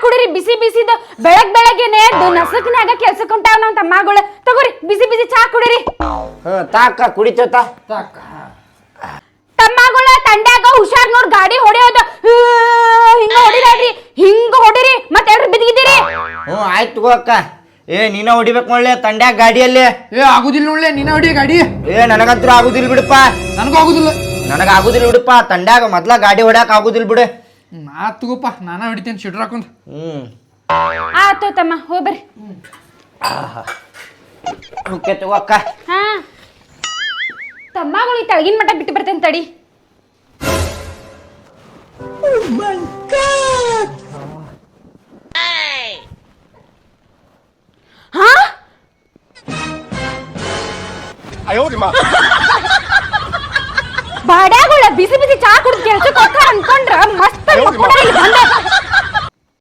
ಕುಡಿರಿ ಬಿಸಿ ಬಿಸಿದ ಬೆಳಗ್ಗೆನೆ ನಸಕ್ನ್ಯಾಗ ಕೆಲ್ಸಕ್ಕೆ ಹೊಂಟಾವ ನಮ್ಮ ತಮ್ಮಗಳು ತಗೋರಿ ಬಿಸಿ ಬಿಸಿ ಚಾ ಕುಡಿರಿ ತಾಕ ಕುಡಿತೇತ ತಮ್ಮಗಳ ತಂಡ್ಯಾಗ ಹುಷಾರ್ ನೋಡ್ ಗಾಡಿ ಹೊಡೆಯೋದು ಹಿಂಗ ಹೊಡಿದಾಡ್ರಿ ಹಿಂಗ ಹೊಡಿರಿ ಮತ್ತೆ ಎಲ್ರು ಬಿದ್ದಿದ್ದೀರಿ ಆಯ್ತು ತಗೋ ಅಕ್ಕ ನೀನ ಹೊಡಿಬೇಕು ನೋಡ್ಲೆ ತಂಡ್ಯಾಗ ಗಾಡಿಯಲ್ಲಿ ಆಗುದಿಲ್ಲ ನೋಡ್ಲೆ ನೀನ ಹೊಡಿ ಗಾಡಿ ನನಗಂತೂ ಆಗುದಿಲ್ಲ ಬಿಡಪ್ಪ ನನಗೂ ಆಗುದಿಲ್ಲ ನನಗ ಆಗುದಿಲ್ಲ ಬಿಡಪ್ಪ ತಂಡ್ಯಾಗ ಮೊದ್ಲ ಗಾಡಿ ಹೊಡ್ಯಾಕ ಆಗುದಿಲ್ಲ ಬಿಡು ಆತ್ ತಗೋಪ್ಪ ನಾನ ಹೊಡಿತೇನೆ ಶಿಡ್ರ ಹಾಕೊಂಡ್ ಆತೋ ತಮ್ಮ ಹೋಗ್ಬರ್ರಿ ಓಕೆ ತಗೋ ಅಕ್ಕ ಹಾ ತಮ್ಮಗಳು ಈ ತಳಗಿನ ಮಟ್ಟ ಬಿಟ್ಟು ಬರ್ತೇನೆ ತಡಿ ಹಾ ಬಾಡ್ಯಾಗಳ ಬಿಸಿ ಬಿಸಿ ಚಾ ಕುಡಿದು ಕೆಲ್ಸಕ್ಕೆ ಹೋಗ್ತಾರ ಅನ್ಕೊಂಡ್ರ ಮಸ್ತ್